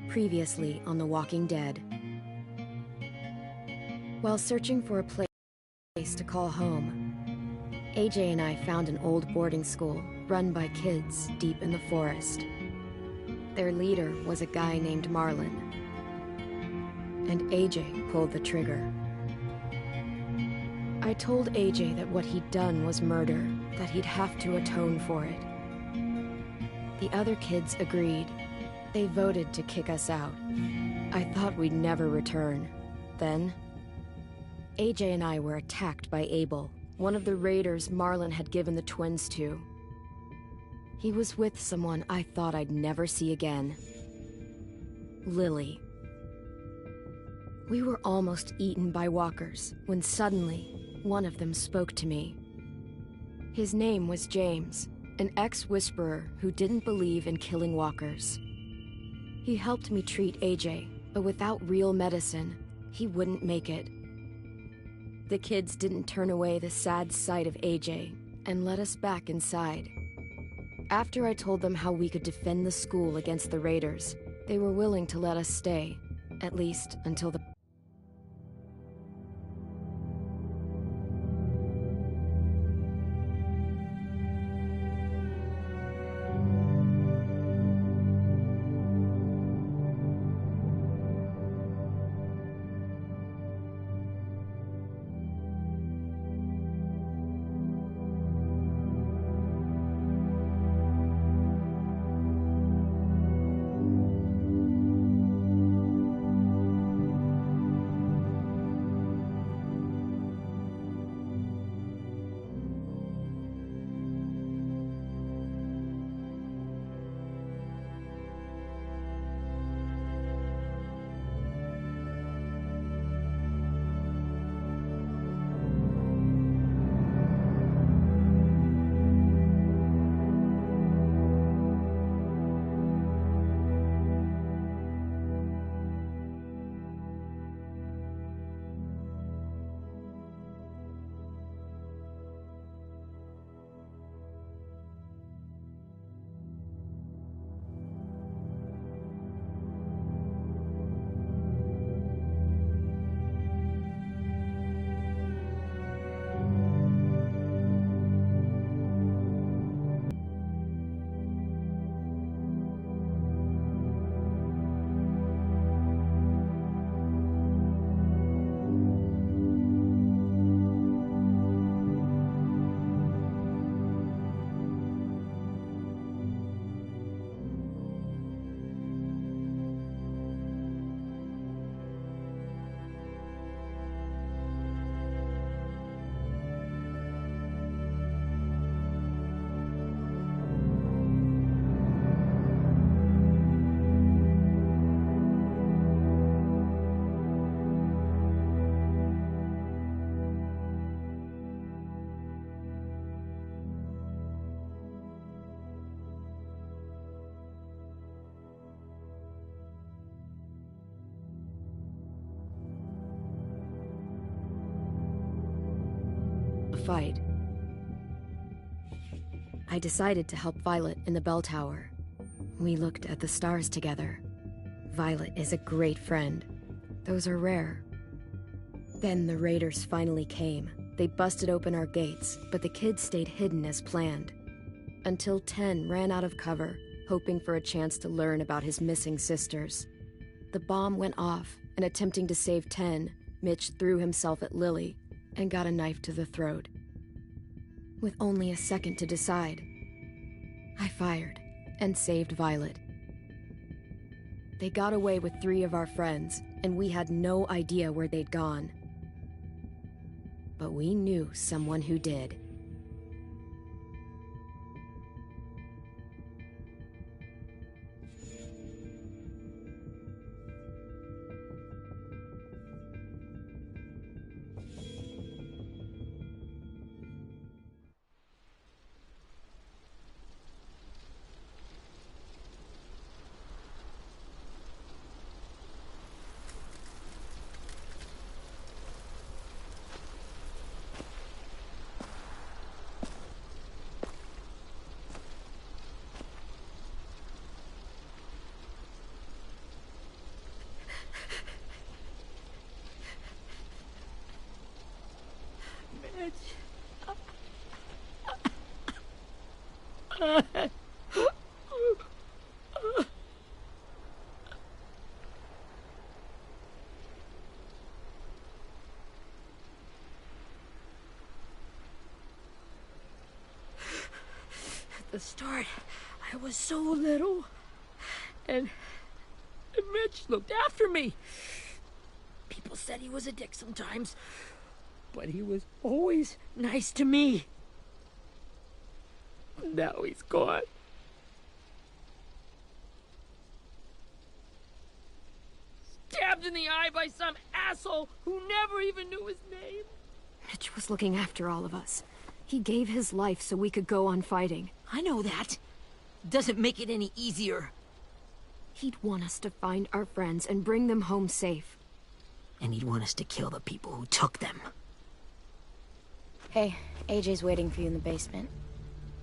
Previously on The Walking Dead. While searching for a place to call home, AJ and I found an old boarding school run by kids deep in the forest. Their leader was a guy named Marlin, and AJ pulled the trigger. I told AJ that what he'd done was murder, that he'd have to atone for it. The other kids agreed. They voted to kick us out. I thought we'd never return. Then, AJ and I were attacked by Abel, one of the raiders Marlin had given the twins to. He was with someone I thought I'd never see again. Lily. We were almost eaten by walkers when suddenly one of them spoke to me. His name was James, an ex-whisperer who didn't believe in killing walkers. He helped me treat AJ, but without real medicine, he wouldn't make it. The kids didn't turn away the sad sight of AJ and let us back inside. After I told them how we could defend the school against the raiders, they were willing to let us stay, at least until the fight. I decided to help Violet in the bell tower. We looked at the stars together. Violet is a great friend. Those are rare. Then the raiders finally came. They busted open our gates, but the kids stayed hidden as planned. Until 10 ran out of cover, hoping for a chance to learn about his missing sisters. The bomb went off, and attempting to save 10, Mitch threw himself at Lily and got a knife to the throat. With only a second to decide, I fired and saved Violet. They got away with 3 of our friends, and we had no idea where they'd gone. But we knew someone who did. At the start, I was so little. And Mitch looked after me. People said he was a dick sometimes, but he was always nice to me. Now he's gone. Stabbed in the eye by some asshole who never even knew his name. Mitch was looking after all of us. He gave his life so we could go on fighting. I know that. Doesn't make it any easier. He'd want us to find our friends and bring them home safe. And he'd want us to kill the people who took them. Hey, AJ's waiting for you in the basement.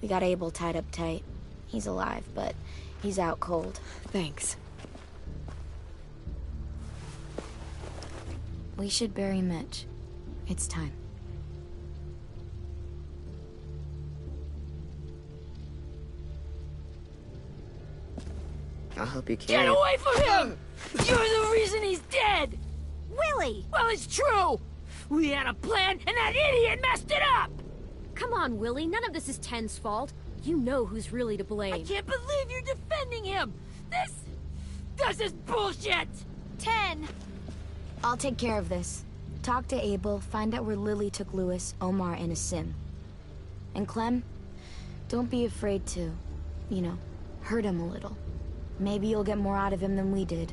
We got Abel tied up tight. He's alive, but he's out cold. Thanks. We should bury Mitch. It's time. I'll help you carry Get it. away from him! You're the reason he's dead! Willie! Well, it's true! We had a plan, and that idiot messed it up! Come on, Willie. None of this is Ten's fault. You know who's really to blame. I can't believe you're defending him! This is bullshit! 10! I'll take care of this. Talk to Abel, find out where Lily took Lewis, Omar, and a sim. And Clem, don't be afraid to, hurt him a little. Maybe you'll get more out of him than we did.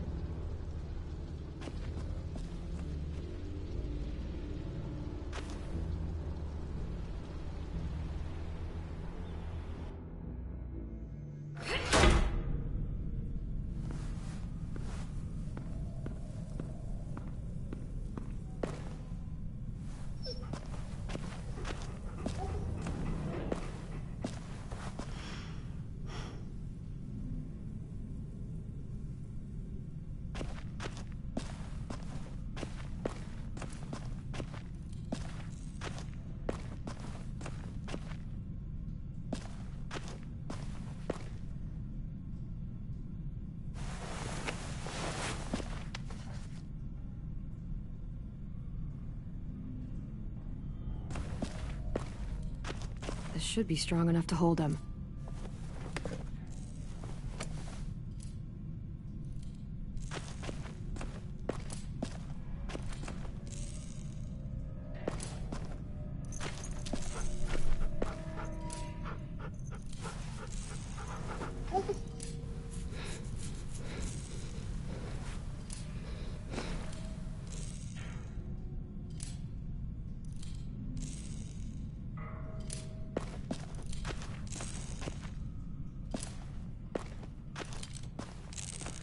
This should be strong enough to hold him.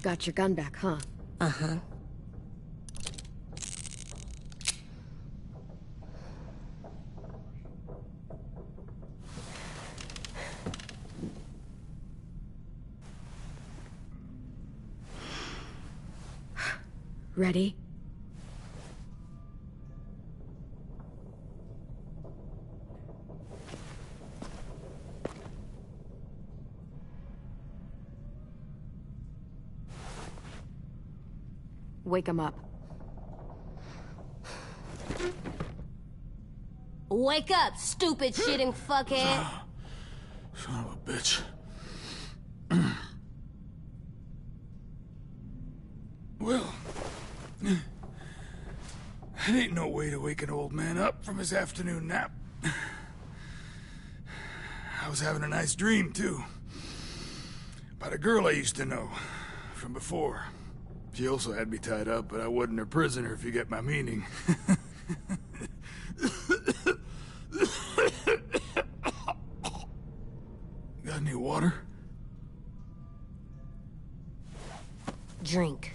Got your gun back, huh? Uh-huh. Ready? Wake him up. Wake up, stupid shitting fuckhead! Son of a bitch. Well, that ain't no way to wake an old man up from his afternoon nap. I was having a nice dream, too. About a girl I used to know from before. She also had me tied up, but I wasn't her prisoner, if you get my meaning. Got any water? Drink.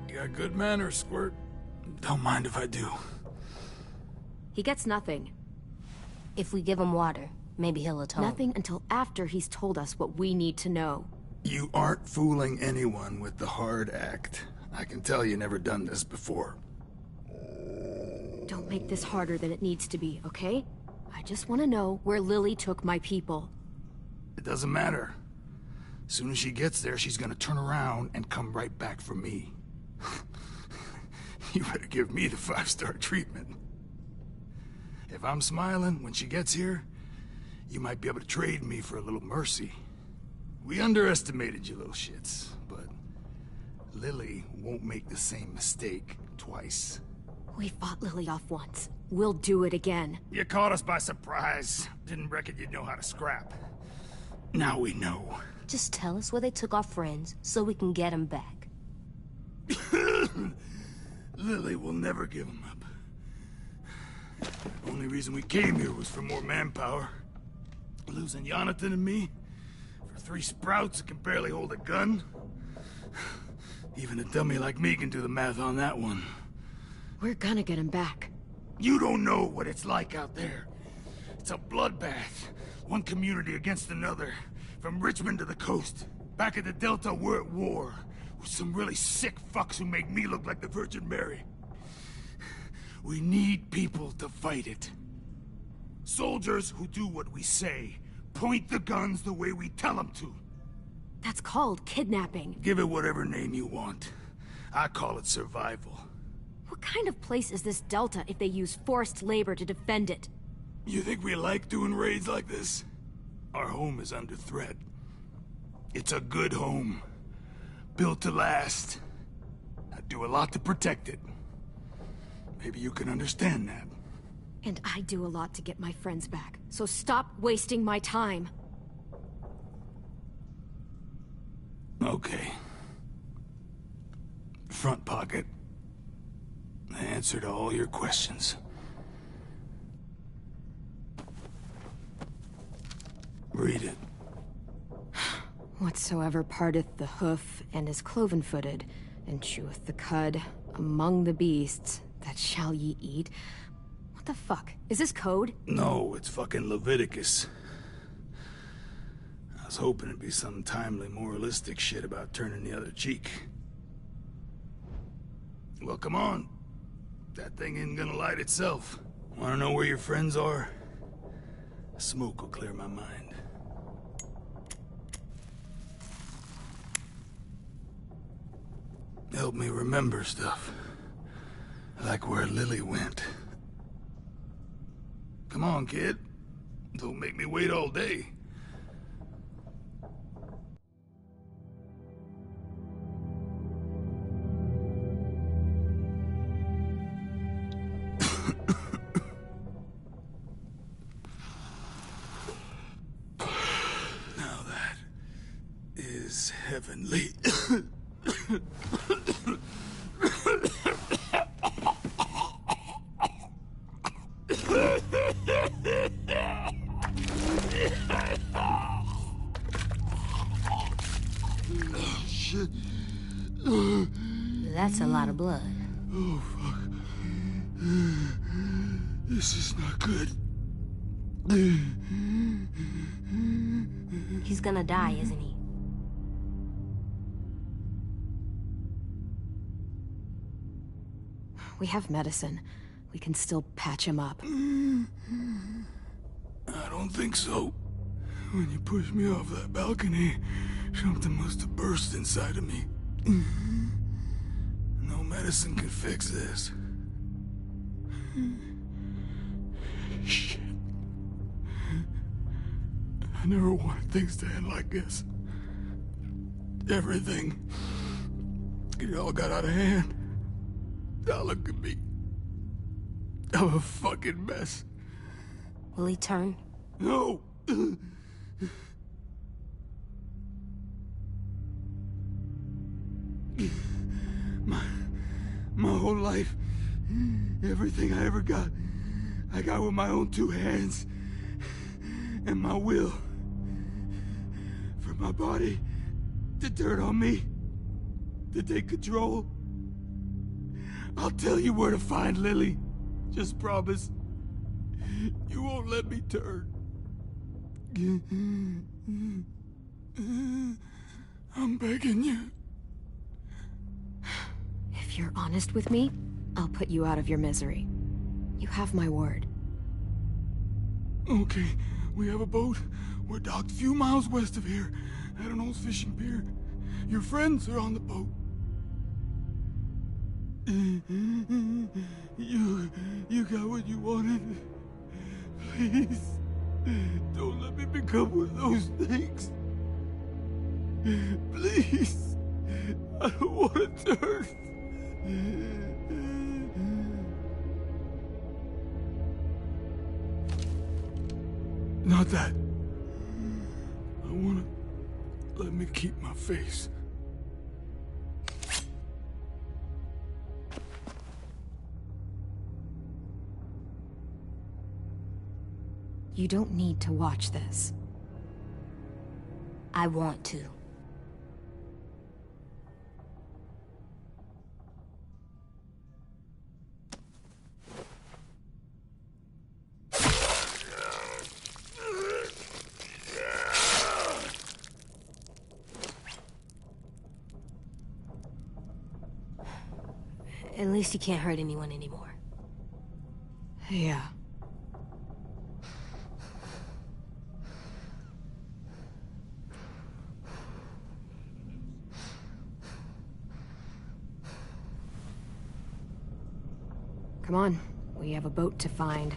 You got good manners, Squirt. Don't mind if I do. He gets nothing. If we give him water, maybe he'll atone. Nothing until after he's told us what we need to know. You aren't fooling anyone with the hard act. I can tell you never done this before. Don't make this harder than it needs to be, okay? I just want to know where Lily took my people. It doesn't matter. As soon as she gets there, she's gonna turn around and come right back for me. You better give me the 5-star treatment. If I'm smiling when she gets here, you might be able to trade me for a little mercy. We underestimated you little shits, but Lily won't make the same mistake twice. We fought Lily off once. We'll do it again. You caught us by surprise. Didn't reckon you'd know how to scrap. Now we know. Just tell us where they took our friends so we can get them back. Lily will never give them up. Only reason we came here was for more manpower. Losing Jonathan and me for 3 sprouts that can barely hold a gun. Even a dummy like me can do the math on that one. We're gonna get him back. You don't know what it's like out there. It's a bloodbath. One community against another. From Richmond to the coast. Back at the Delta, we're at war. With some really sick fucks who make me look like the Virgin Mary. We need people to fight it. Soldiers who do what we say. Point the guns the way we tell them to. That's called kidnapping. Give it whatever name you want. I call it survival. What kind of place is this Delta if they use forced labor to defend it? You think we like doing raids like this? Our home is under threat. It's a good home. Built to last. I do a lot to protect it. Maybe you can understand that. And I do a lot to get my friends back. So stop wasting my time. Okay. Front pocket. The answer to all your questions. Read it. Whatsoever parteth the hoof, and is cloven-footed, and cheweth the cud, among the beasts, that shall ye eat. What the fuck? Is this code? No, it's fucking Leviticus. I was hoping it'd be some timely moralistic shit about turning the other cheek. Well, come on. That thing ain't gonna light itself. Wanna know where your friends are? Smoke will clear my mind. Help me remember stuff. Like where Lily went. Come on, kid. Don't make me wait all day. Now that is heavenly. Shit. That's a lot of blood. Oh, fuck. This is not good. He's gonna die, isn't he? We have medicine. We can still patch him up. I don't think so. When you pushed me off that balcony, something must have burst inside of me. No medicine can fix this. Shit. I never wanted things to end like this. Everything. It all got out of hand. Now look at me. I'm a fucking mess. Will he turn? No! My whole life, everything I ever got, I got with my own 2 hands. And my will. For my body to turn on me. To take control. I'll tell you where to find Lily. Just promise. You won't let me turn. I'm begging you. If you're honest with me, I'll put you out of your misery. You have my word. Okay, we have a boat. We're docked a few miles west of here, at an old fishing pier. Your friends are on the boat. You got what you wanted. Please, don't let me become one of those things. Please, I don't want to turn. Not that. I want to let me keep my face. You don't need to watch this. I want to. At least you can't hurt anyone anymore. Yeah. Come on, we have a boat to find.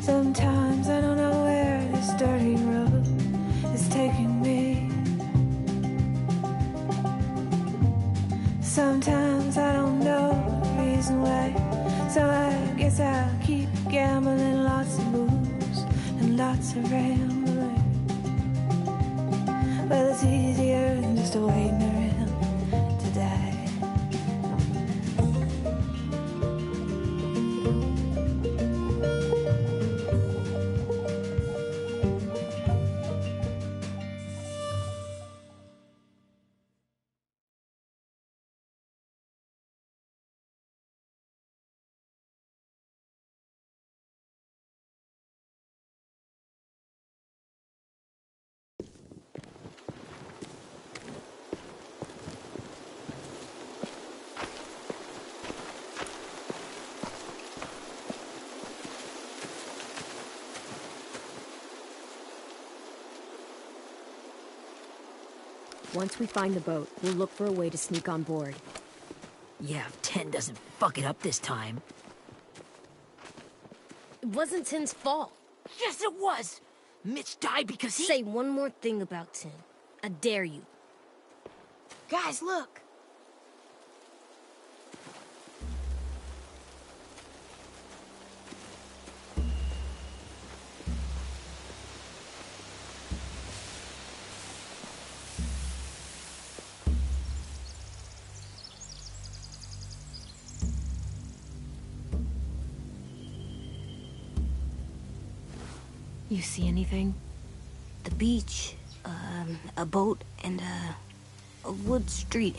Sometimes I don't know where this dirty road is taking me. Sometimes I don't know the reason why. So I guess I'll keep gambling, lots of moves and lots of rambling. Well, it's easier than just waiting around to die. Once we find the boat, we'll look for a way to sneak on board. Yeah, if 10 doesn't fuck it up this time. It wasn't Tin's fault. Yes, it was! Mitch died because he— Say one more thing about Tin. I dare you. Guys, look! You see anything? The beach, a boat, and a wood street.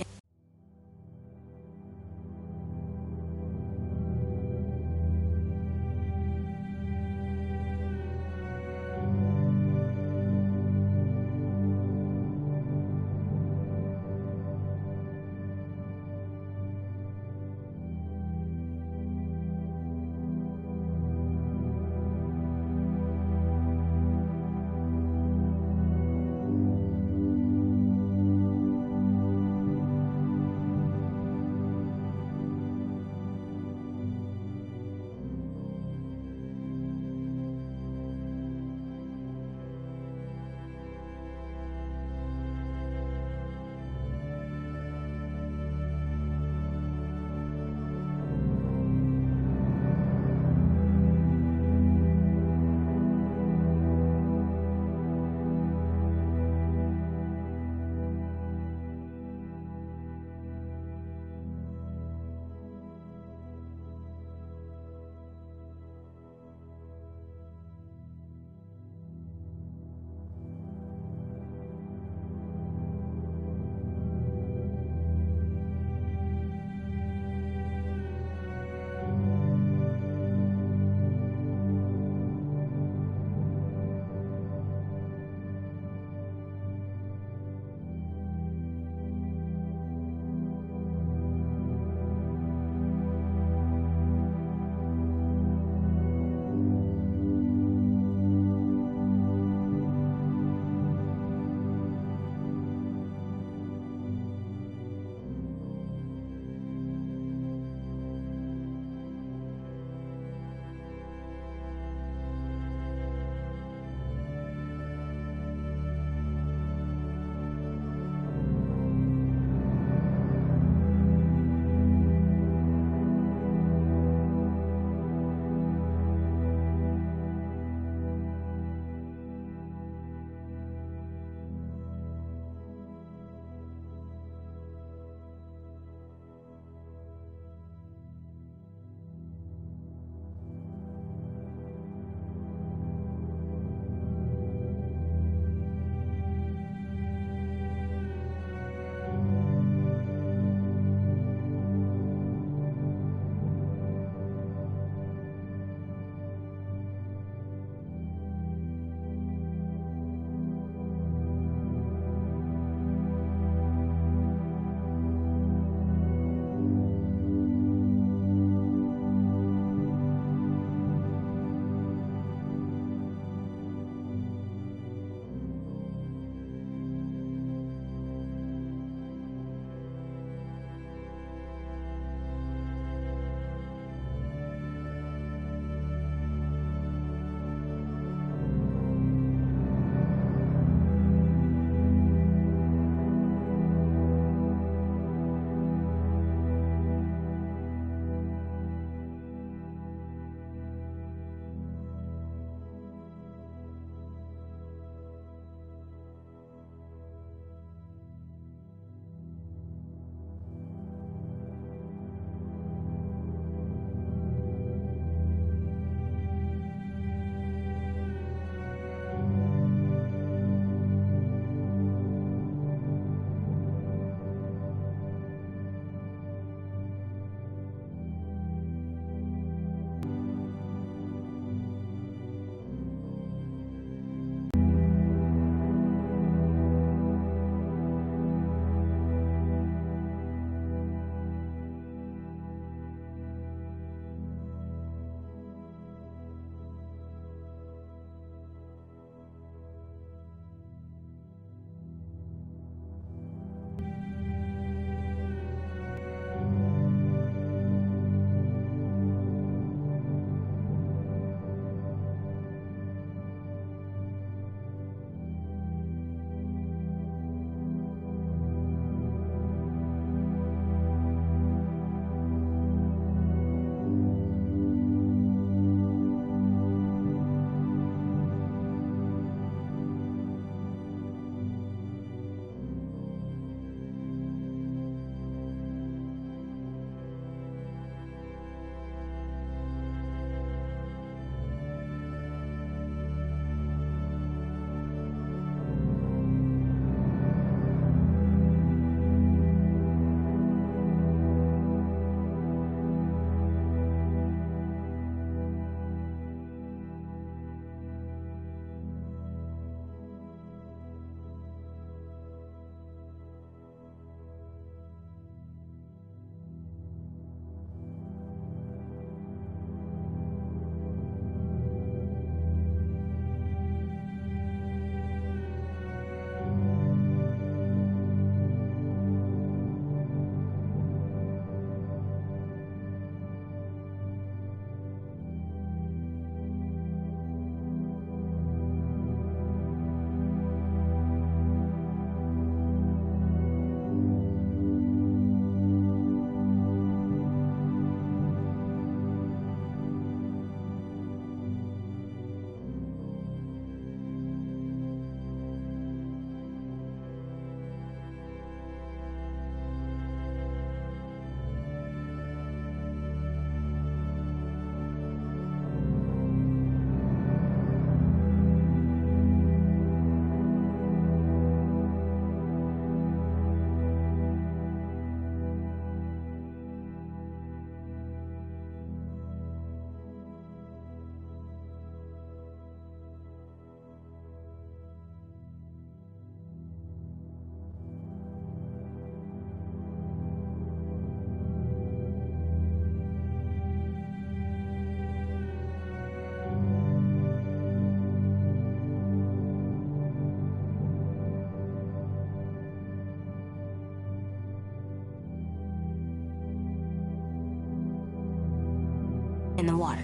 water.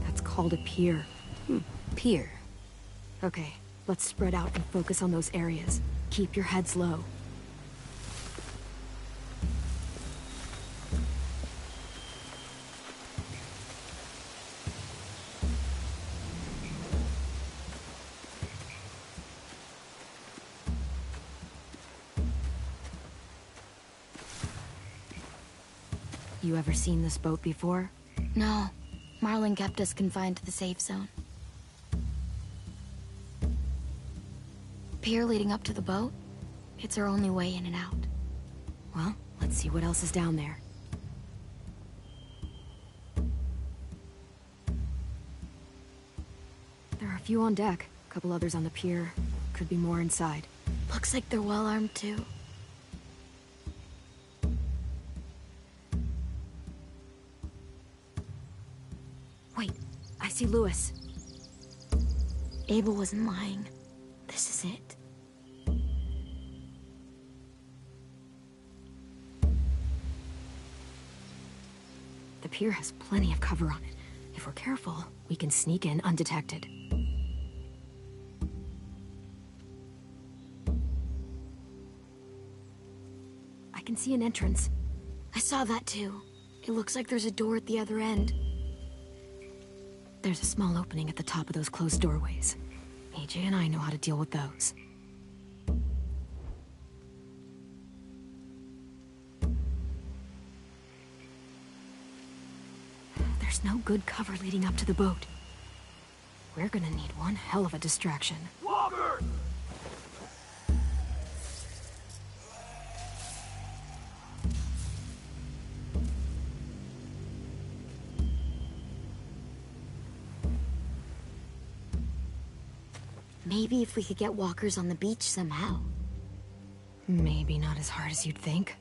That's called a pier. Pier. Okay, let's spread out and focus on those areas. Keep your heads low. You ever seen this boat before? No. Marlin kept us confined to the safe zone. Pier leading up to the boat? It's our only way in and out. Well, let's see what else is down there. There are a few on deck, a couple others on the pier. Could be more inside. Looks like they're well armed too. Wait, I see Lewis. Abel wasn't lying. This is it. The pier has plenty of cover on it. If we're careful, we can sneak in undetected. I can see an entrance. I saw that too. It looks like there's a door at the other end. There's a small opening at the top of those closed doorways. AJ and I know how to deal with those. There's no good cover leading up to the boat. We're gonna need one hell of a distraction. Walker! Maybe if we could get walkers on the beach somehow. Maybe not as hard as you'd think.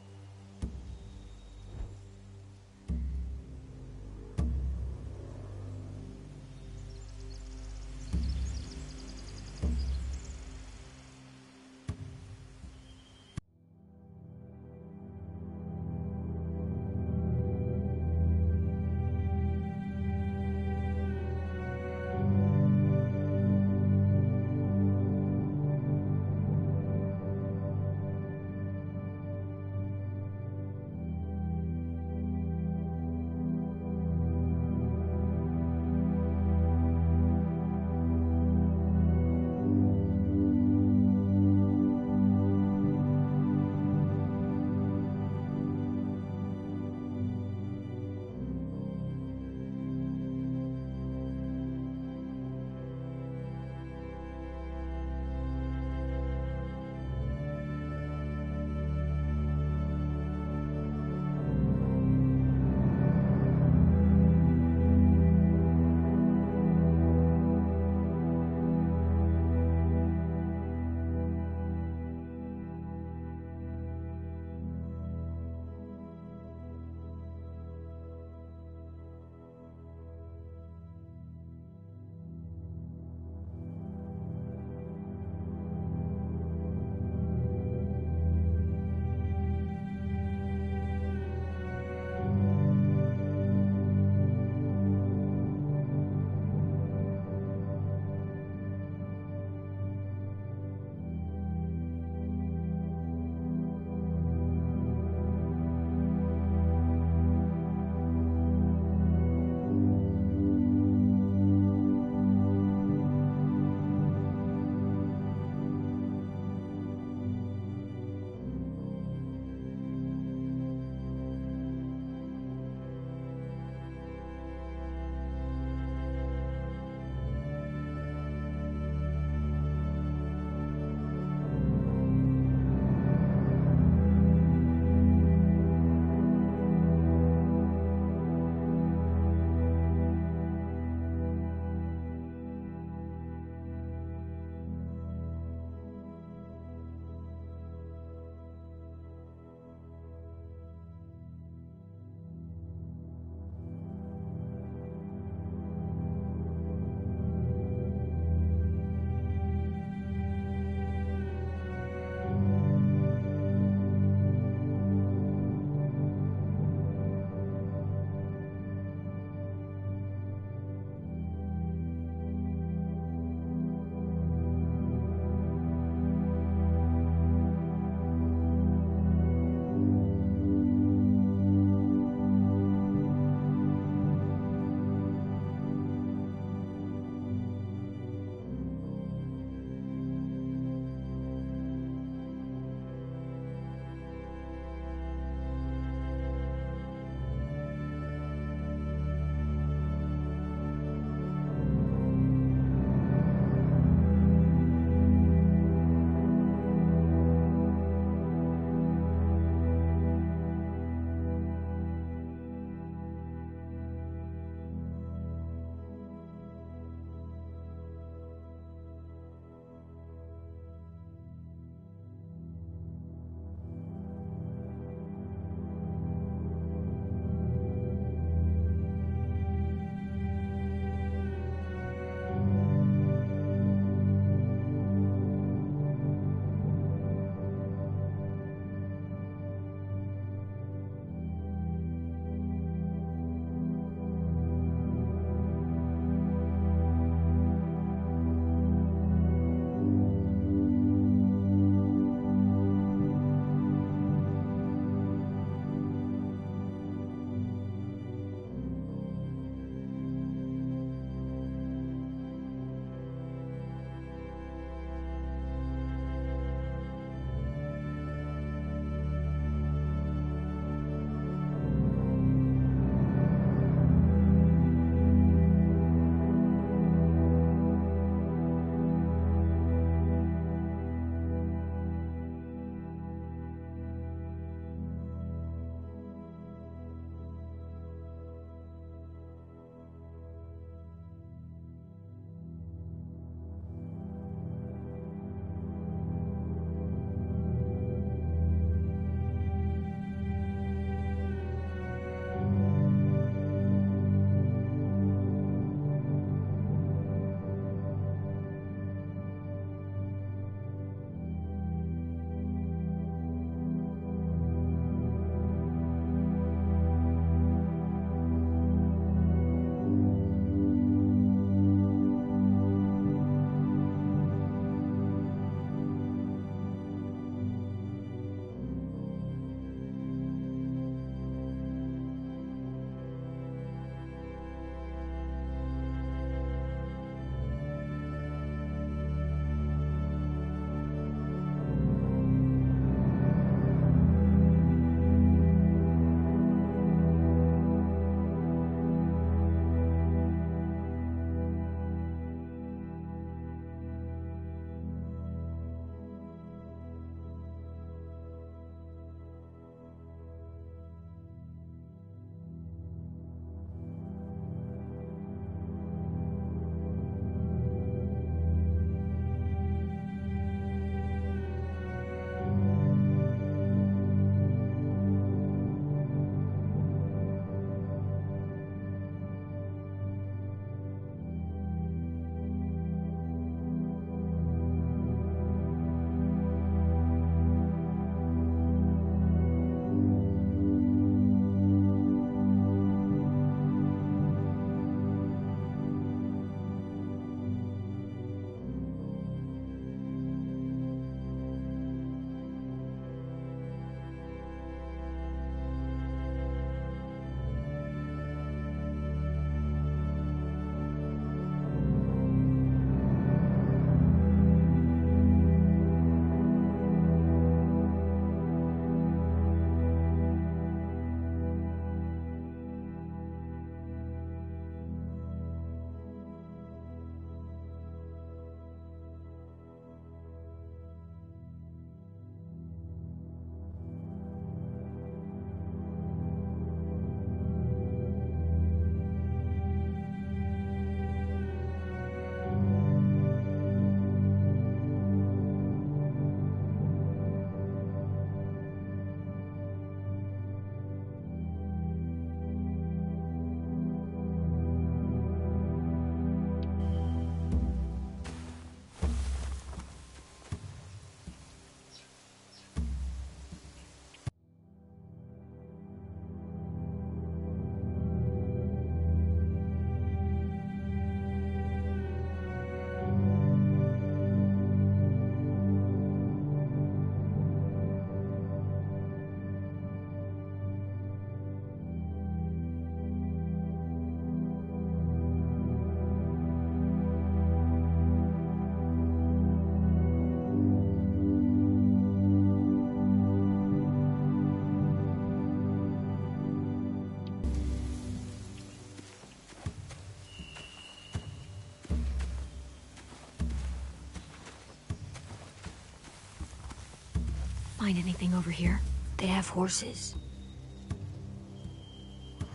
find anything over here. They have horses.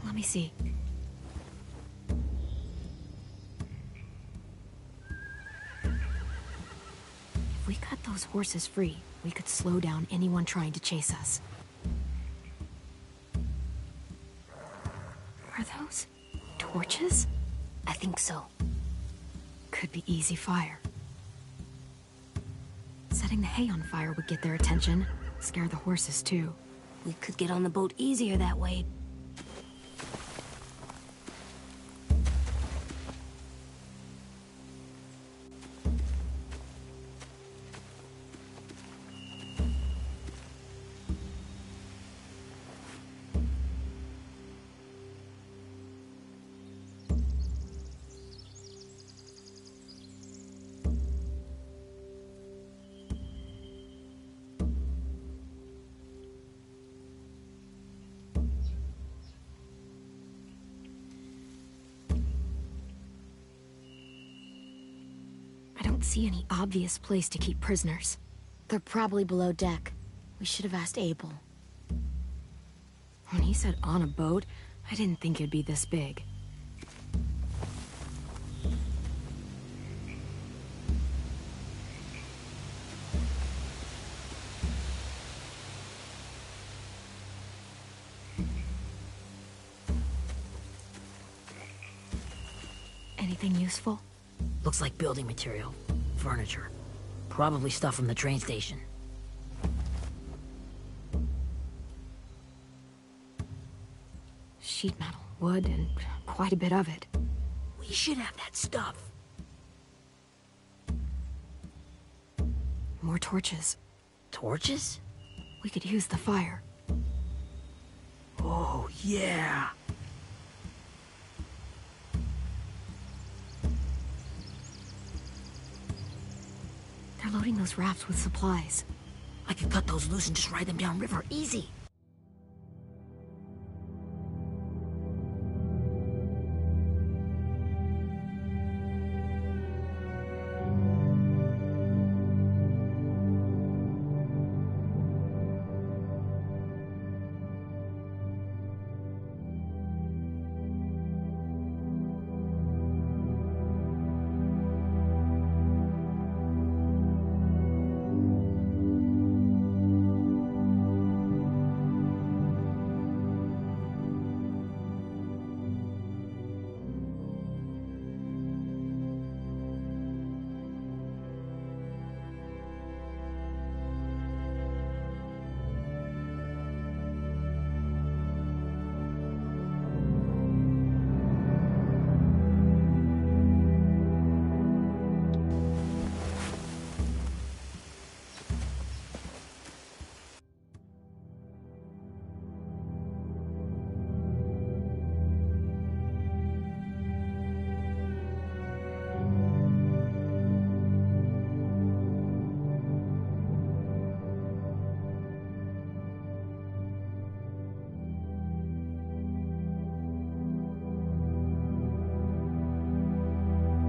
Let me see. If we cut those horses free, we could slow down anyone trying to chase us. Are those torches? I think so. Could be easy fire. Setting the hay on fire would get their attention. Scare the horses, too. We could get on the boat easier that way. I don't see any obvious place to keep prisoners. They're probably below deck. We should have asked Abel. When he said on a boat, I didn't think it'd be this big. Anything useful? Looks like building material. Furniture. Probably stuff from the train station. Sheet metal, wood, and quite a bit of it. We should have that stuff. More torches. Torches? We could use the fire. Oh, yeah. They're loading those rafts with supplies. I could cut those loose and just ride them downriver, easy.